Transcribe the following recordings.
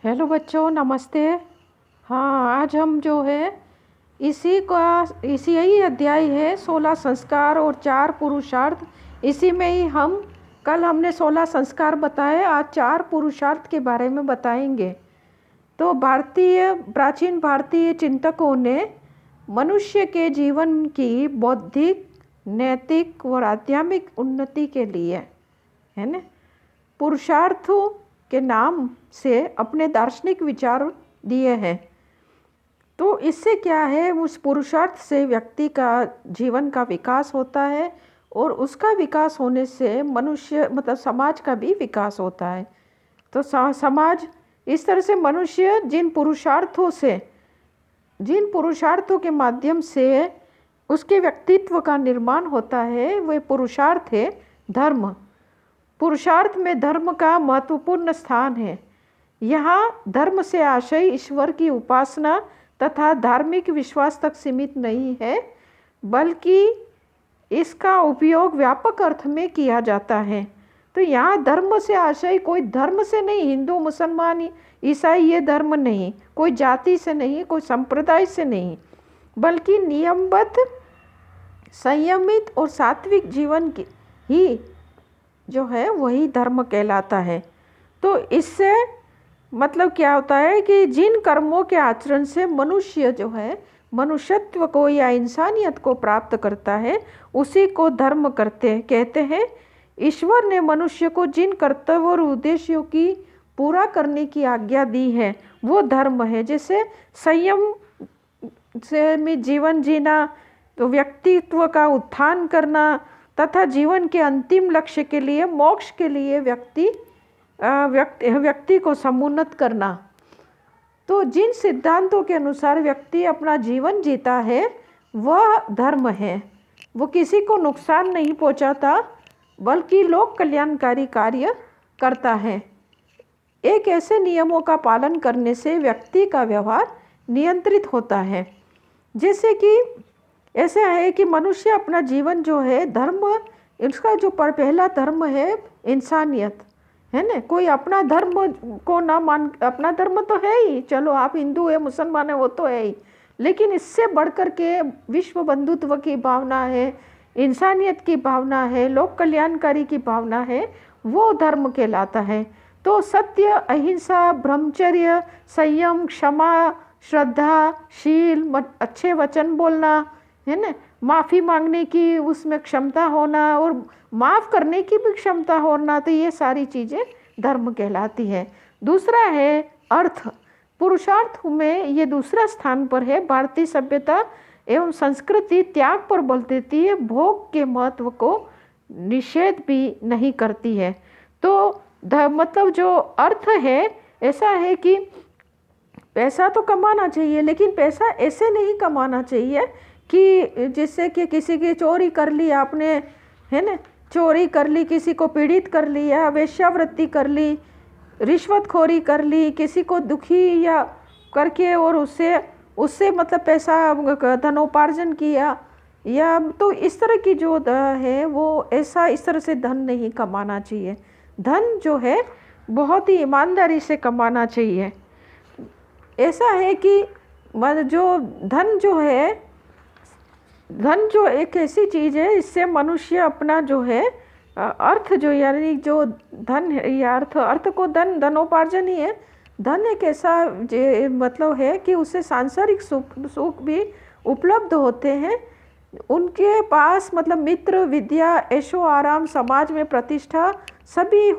Hello बच्चों, नमस्ते। हाँ, आज हम जो है इसी यही अध्याय है 16 संस्कार और 4 पुरुषार्थ। इसी में ही कल हमने 16 संस्कार बताए, आज 4 पुरुषार्थ के बारे में बताएंगे। तो प्राचीन भारतीय चिंतकों ने मनुष्य के जीवन की बौद्धिक, नैतिक और आध्यात्मिक उन्नति के लिए, है ना, पुरुषार्थों के नाम से अपने दार्शनिक विचार दिए हैं। तो इससे क्या है, उस पुरुषार्थ से व्यक्ति का जीवन का विकास होता है और उसका विकास होने से मनुष्य मतलब समाज का भी विकास होता है। तो समाज इस तरह से मनुष्य जिन पुरुषार्थों के माध्यम से उसके व्यक्तित्व का निर्माण होता है, वह पुरुषार्थ है धर्म। पुरुषार्थ में धर्म का महत्वपूर्ण स्थान है। यहाँ धर्म से आशय ईश्वर की उपासना तथा धार्मिक विश्वास तक सीमित नहीं है, बल्कि इसका उपयोग व्यापक अर्थ में किया जाता है। तो यहाँ धर्म से आशय कोई धर्म से नहीं, हिंदू मुसलमान ईसाई ये धर्म नहीं, कोई जाति से नहीं, कोई संप्रदाय से नहीं, बल्कि नियमबद्ध, संयमित और सात्विक जीवन की ही जो है वही धर्म कहलाता है। तो इससे मतलब क्या होता है कि जिन कर्मों के आचरण से मनुष्य जो है मनुष्यत्व को या इंसानियत को प्राप्त करता है, उसी को धर्म कहते हैं। ईश्वर ने मनुष्य को जिन कर्तव्य और उद्देश्यों की पूरा करने की आज्ञा दी है वो धर्म है। जैसे संयम से में जीवन जीना, तो व्यक्तित्व का उत्थान करना तथा जीवन के अंतिम लक्ष्य के लिए, मोक्ष के लिए व्यक्ति को समुन्नत करना। तो जिन सिद्धांतों के अनुसार व्यक्ति अपना जीवन जीता है वह धर्म है। वो किसी को नुकसान नहीं पहुंचाता, बल्कि लोक कल्याणकारी कार्य करता है। एक ऐसे नियमों का पालन करने से व्यक्ति का व्यवहार नियंत्रित होता है। जैसे कि ऐसा है कि मनुष्य अपना जीवन जो है धर्म, इसका जो पहला धर्म है इंसानियत, है ना। कोई अपना धर्म को ना मान, अपना धर्म तो है ही, चलो आप हिंदू है मुसलमान है वो तो है ही, लेकिन इससे बढ़कर के विश्व बंधुत्व की भावना है, इंसानियत की भावना है, लोक कल्याणकारी की भावना है, वो धर्म कहलाता है। तो सत्य, अहिंसा, ब्रह्मचर्य, संयम, क्षमा, श्रद्धा, शील, अच्छे वचन बोलना, है ना, माफ़ी मांगने की उसमें क्षमता होना और माफ़ करने की भी क्षमता होना, तो ये सारी चीज़ें धर्म कहलाती है। दूसरा है अर्थ। पुरुषार्थ में ये दूसरा स्थान पर है। भारतीय सभ्यता एवं संस्कृति त्याग पर बल देती है, भोग के महत्व को निषेध भी नहीं करती है। तो मतलब जो अर्थ है, ऐसा है कि पैसा तो कमाना चाहिए, लेकिन पैसा ऐसे नहीं कमाना चाहिए कि जिससे कि किसी की चोरी कर ली आपने, है ना, चोरी कर ली, किसी को पीड़ित कर लिया, वेश्यावृत्ति कर ली, रिश्वतखोरी कर ली, किसी को दुखी या करके और उससे मतलब पैसा धनोपार्जन किया, या तो इस तरह की जो है वो इस तरह से धन नहीं कमाना चाहिए। धन जो है बहुत ही ईमानदारी से कमाना चाहिए। ऐसा है कि जो धन जो एक ऐसी चीज़ है, इससे मनुष्य अपना जो है अर्थ जो यानी जो धन है या अर्थ को धनोपार्जन ही है। धन एक ऐसा मतलब है कि उससे सांसारिक सुख भी उपलब्ध होते हैं। उनके पास मतलब मित्र, विद्या, ऐशो आराम, समाज में प्रतिष्ठा सभी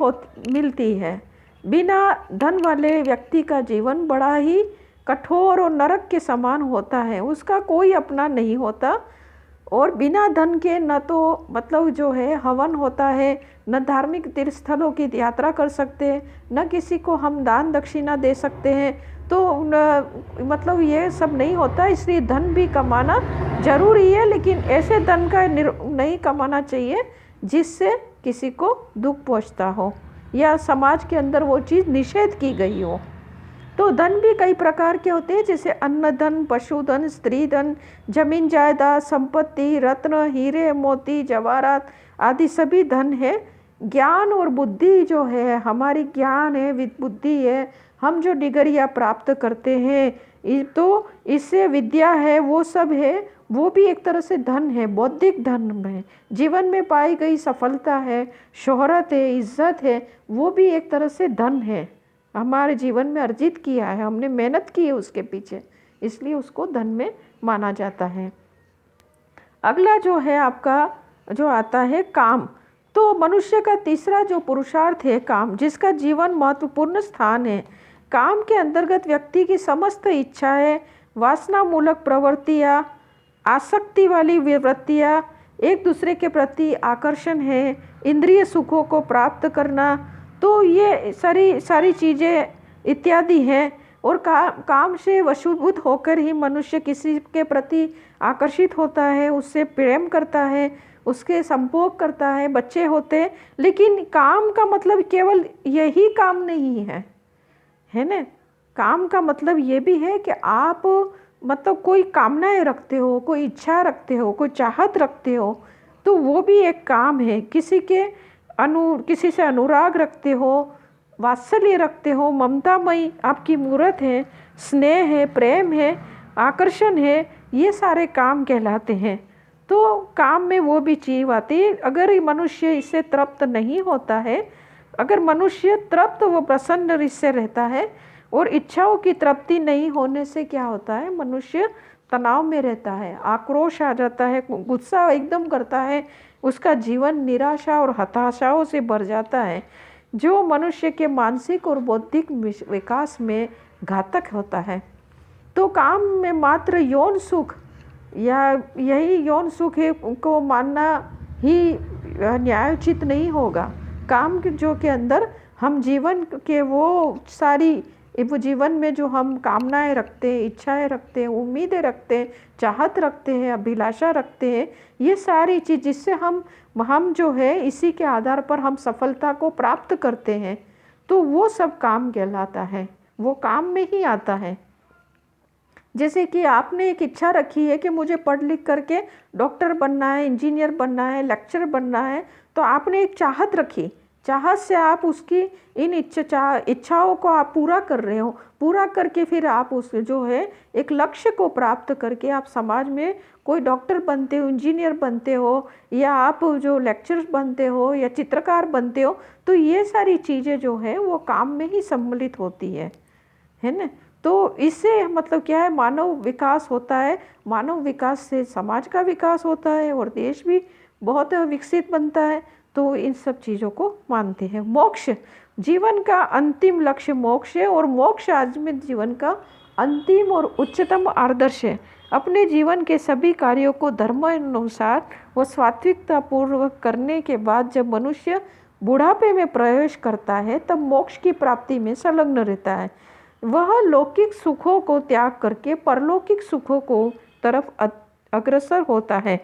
मिलती है। बिना धन वाले व्यक्ति का जीवन बड़ा ही कठोर और नरक के समान होता है, उसका कोई अपना नहीं होता। और बिना धन के न तो मतलब जो है हवन होता है, न धार्मिक तीर्थ स्थलों की यात्रा कर सकते हैं, न किसी को हम दान दक्षिणा दे सकते हैं। तो मतलब ये सब नहीं होता। इसलिए धन भी कमाना जरूरी है, लेकिन ऐसे धन का नहीं कमाना चाहिए जिससे किसी को दुख पहुंचता हो या समाज के अंदर वो चीज़ निषेध की गई हो। तो धन भी कई प्रकार के होते हैं, जैसे अन्न धन, पशुधन, स्त्री धन, जमीन जायदाद, संपत्ति, रत्न, हीरे मोती, जवाहरात आदि सभी धन है। ज्ञान और बुद्धि जो है, हमारी ज्ञान है, बुद्धि है, हम जो डिग्रियाँ प्राप्त करते हैं, तो इससे विद्या है, वो सब है, वो भी एक तरह से धन है, बौद्धिक धन है। जीवन में पाई गई सफलता है, शोहरत है, इज्जत है, वो भी एक तरह से धन है, हमारे जीवन में अर्जित किया है, हमने मेहनत की है उसके पीछे, इसलिए उसको धन में माना जाता है। अगला जो है आपका जो आता है काम। तो मनुष्य का तीसरा जो पुरुषार्थ है काम, जिसका जीवन महत्वपूर्ण स्थान है। काम के अंतर्गत व्यक्ति की समस्त इच्छाएं, वासनामूलक प्रवृत्तियाँ, आसक्ति वाली वृत्तियाँ, एक दूसरे के प्रति आकर्षण है, इंद्रिय सुखों को प्राप्त करना, तो ये सारी चीज़ें इत्यादि हैं। और काम से वशीभूत होकर ही मनुष्य किसी के प्रति आकर्षित होता है, उससे प्रेम करता है, उसके संभोग करता है, बच्चे होते हैं। लेकिन काम का मतलब केवल यही काम नहीं है ना। काम का मतलब ये भी है कि आप मतलब कोई कामनाएं रखते हो, कोई इच्छा रखते हो, कोई चाहत रखते हो, तो वो भी एक काम है। किसी से अनुराग रखते हो, वात्सल्य रखते हो, ममतामयी आपकी मूर्त है, स्नेह है, प्रेम है, आकर्षण है, ये सारे काम कहलाते हैं। तो काम में वो भी चीज़ आती है। अगर मनुष्य इससे तृप्त नहीं होता है, अगर मनुष्य तृप्त व प्रसन्न इससे रहता है, और इच्छाओं की तृप्ति नहीं होने से क्या होता है, मनुष्य तनाव में रहता है, आक्रोश आ जाता है, गुस्सा एकदम करता है, उसका जीवन निराशा और हताशाओं से भर जाता है, जो मनुष्य के मानसिक और बौद्धिक विकास में घातक होता है। तो काम में मात्र यौन सुख या यही यौन सुख है को मानना ही न्यायोचित नहीं होगा। काम के जो के अंदर हम जीवन के वो जीवन में जो हम कामनाएं रखते हैं, इच्छाएं रखते हैं, उम्मीदें रखते हैं, चाहत रखते हैं, अभिलाषा रखते हैं, ये सारी चीज़ जिससे हम जो है इसी के आधार पर हम सफलता को प्राप्त करते हैं, तो वो सब काम कहलाता है, वो काम में ही आता है। जैसे कि आपने एक इच्छा रखी है कि मुझे पढ़ लिख करके डॉक्टर बनना है, इंजीनियर बनना है, लेक्चरर बनना है, तो आपने एक चाहत रखी, चाहत से आप उसकी इन इच्छाओं को आप पूरा कर रहे हो, पूरा करके फिर आप उस जो है एक लक्ष्य को प्राप्त करके आप समाज में कोई डॉक्टर बनते हो, इंजीनियर बनते हो, या आप जो लेक्चरर बनते हो या चित्रकार बनते हो, तो ये सारी चीज़ें जो है वो काम में ही सम्मिलित होती है ना। तो इससे मतलब क्या है, मानव विकास होता है, मानव विकास से समाज का विकास होता है और देश भी बहुत विकसित बनता है। तो इन सब चीज़ों को मानते हैं। मोक्ष, जीवन का अंतिम लक्ष्य मोक्ष है, और मोक्ष आदमी जीवन का अंतिम और उच्चतम आदर्श है। अपने जीवन के सभी कार्यों को धर्मानुसार व सात्विकता पूर्वक करने के बाद जब मनुष्य बुढ़ापे में प्रवेश करता है, तब मोक्ष की प्राप्ति में संलग्न रहता है। वह लौकिक सुखों को त्याग करके परलौकिक सुखों को तरफ अग्रसर होता है,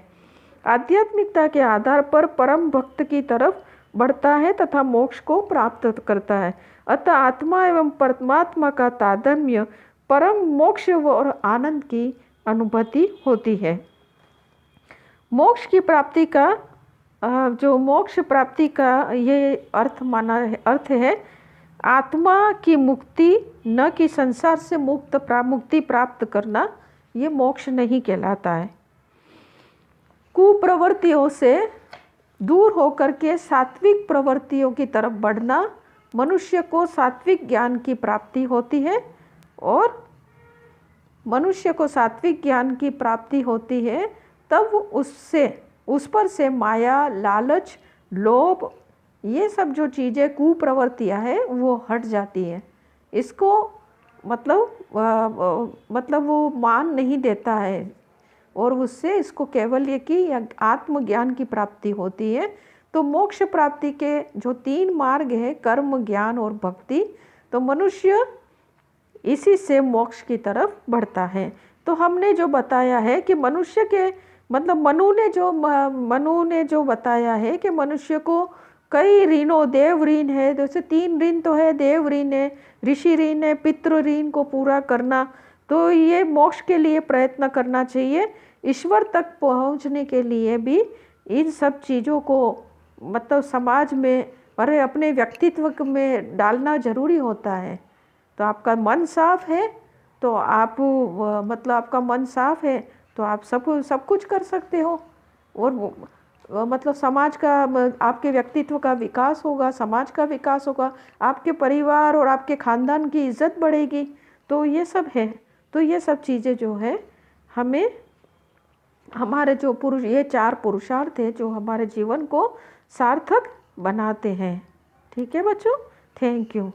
आध्यात्मिकता के आधार पर परम भक्त की तरफ बढ़ता है तथा मोक्ष को प्राप्त करता है। अतः आत्मा एवं परमात्मा का तादात्म्य परम मोक्ष और आनंद की अनुभूति होती है। मोक्ष की प्राप्ति का जो मोक्ष प्राप्ति का ये अर्थ है आत्मा की मुक्ति, न कि संसार से मुक्ति प्राप्त करना, ये मोक्ष नहीं कहलाता है। कुप्रवृत्तियों से दूर होकर के सात्विक प्रवृत्तियों की तरफ बढ़ना, मनुष्य को सात्विक ज्ञान की प्राप्ति होती है, और मनुष्य को सात्विक ज्ञान की प्राप्ति होती है तब उस पर से माया, लालच, लोभ, ये सब जो चीज़ें कुप्रवृत्तियाँ हैं वो हट जाती है। इसको मतलब वो मान नहीं देता है, और उससे इसको केवल ये कि आत्मज्ञान की प्राप्ति होती है। तो मोक्ष प्राप्ति के जो 3 मार्ग हैं, कर्म, ज्ञान और भक्ति, तो मनुष्य इसी से मोक्ष की तरफ बढ़ता है। तो हमने जो बताया है कि मनुष्य के मतलब मनु ने जो बताया है कि मनुष्य को कई ऋणों, देव ऋण है, जैसे 3 ऋण तो है, देव ऋण है, ऋषि ऋण है, पितृ ऋण को पूरा करना। तो ये मोक्ष के लिए प्रयत्न करना चाहिए। ईश्वर तक पहुंचने के लिए भी इन सब चीज़ों को मतलब समाज में और अपने व्यक्तित्व में डालना ज़रूरी होता है। तो आपका मन साफ है तो आप मतलब आपका मन साफ है तो आप सब कुछ कर सकते हो। और मतलब समाज का आपके व्यक्तित्व का विकास होगा, समाज का विकास होगा, आपके परिवार और आपके खानदान की इज्जत बढ़ेगी। तो ये सब है। तो ये सब चीज़ें जो है हमें हमारे जो ये 4 पुरुषार्थ है जो हमारे जीवन को सार्थक बनाते हैं। ठीक है बच्चों, थैंक यू।